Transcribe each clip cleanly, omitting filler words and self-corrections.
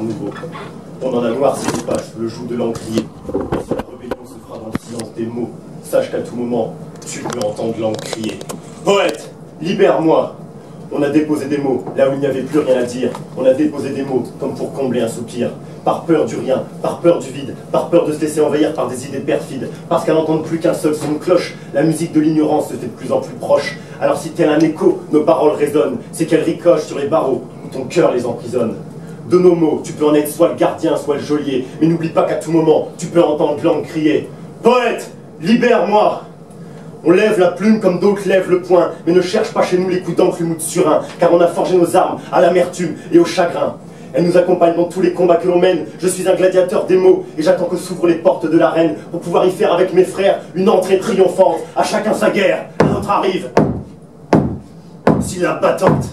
nouveau. On en a noir ses pages sous le joug de l'encrier. Si la rébellion se fera dans le silence des mots, sache qu'à tout moment, tu peux entendre l'encre crier. Poète, libère-moi! On a déposé des mots là où il n'y avait plus rien à dire. On a déposé des mots comme pour combler un soupir. Par peur du rien, par peur du vide, par peur de se laisser envahir par des idées perfides. Parce qu'à n'entendre plus qu'un seul son de cloche, la musique de l'ignorance se fait de plus en plus proche. Alors si tel un écho, nos paroles résonnent, c'est qu'elles ricochent sur les barreaux où ton cœur les emprisonne. De nos mots, tu peux en être soit le gardien, soit le geôlier. Mais n'oublie pas qu'à tout moment, tu peux entendre l'angle crier. Poète, libère-moi! On lève la plume comme d'autres lèvent le poing, mais ne cherche pas chez nous les coups d'encre, les mots de surin, car on a forgé nos armes à l'amertume et au chagrin. Elle nous accompagne dans tous les combats que l'on mène. Je suis un gladiateur des mots, et j'attends que s'ouvrent les portes de l'arène pour pouvoir y faire avec mes frères une entrée triomphante. À chacun sa guerre, la nôtre arrive. Si la battante.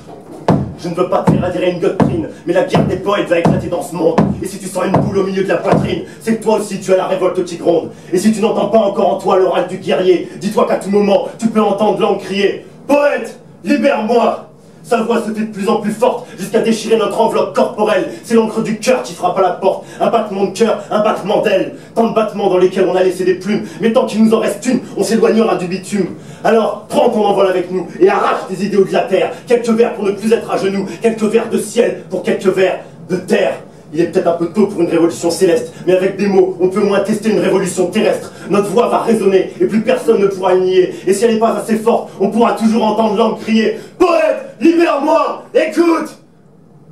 Je ne veux pas te faire adhérer une doctrine, mais la guerre des poètes va éclater dans ce monde. Et si tu sens une boule au milieu de la poitrine, c'est que toi aussi tu as la révolte qui gronde. Et si tu n'entends pas encore en toi l'oral du guerrier, dis-toi qu'à tout moment, tu peux entendre l'angle crier. Poète, libère-moi! Sa voix se fait de plus en plus forte, jusqu'à déchirer notre enveloppe corporelle. C'est l'encre du cœur qui frappe à la porte. Un battement de cœur, un battement d'aile. Tant de battements dans lesquels on a laissé des plumes, mais tant qu'il nous en reste une, on s'éloignera du bitume. Alors, prends ton envol avec nous, et arrache tes idéaux de la terre. Quelques vers pour ne plus être à genoux, quelques vers de ciel pour quelques vers de terre. Il est peut-être un peu tôt pour une révolution céleste, mais avec des mots, on peut au moins tester une révolution terrestre. Notre voix va résonner, et plus personne ne pourra y nier. Et si elle n'est pas assez forte, on pourra toujours entendre l'encre crier. Poète, libère-moi, écoute!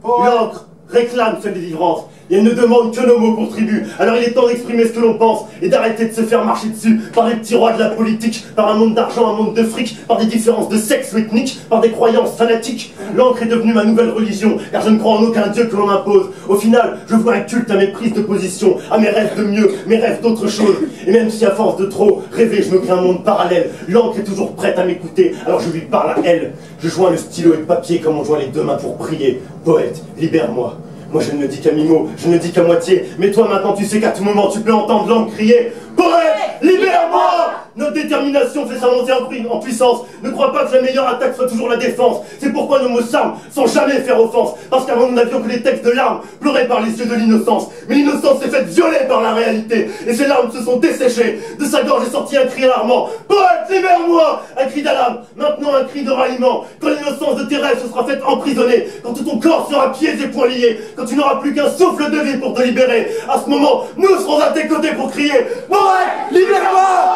L'encre réclame sa délivrance, et elle ne demande que nos mots contribuent. Alors il est temps d'exprimer ce que l'on pense, et d'arrêter de se faire marcher dessus par les petits rois de la politique, par un monde d'argent, un monde de fric, par des différences de sexe ou ethnique, par des croyances fanatiques. L'encre est devenue ma nouvelle religion, car je ne crois en aucun dieu que l'on impose. Au final, je vois un culte à mes prises de position, à mes rêves de mieux, mes rêves d'autre chose. Et même si à force de trop rêver, je me crée un monde parallèle, l'encre est toujours prête à m'écouter, alors je lui parle à elle. Je joins le stylo et le papier comme on joint les deux mains pour prier. Poète, libère-moi. Moi je ne le dis qu'à mi-mot, je ne le dis qu'à moitié, mais toi maintenant tu sais qu'à tout moment tu peux entendre l'encre crier. Poète, libère-moi! Notre détermination fait sa montée en puissance. Ne crois pas que la meilleure attaque soit toujours la défense. C'est pourquoi nos mots s'arment sans jamais faire offense. Parce qu'avant nous n'avions que les textes de larmes pleurés par les yeux de l'innocence. Mais l'innocence s'est faite violer par la réalité. Et ces larmes se sont desséchées. De sa gorge est sorti un cri alarmant. Poète, libère-moi! Un cri d'alarme, maintenant un cri de ralliement. Quand l'innocence de tes rêves se sera faite emprisonnée. Quand tout ton corps sera pieds et poings liés. Quand tu n'auras plus qu'un souffle de vie pour te libérer. À ce moment, nous serons à tes côtés pour crier. Poète, libère-moi!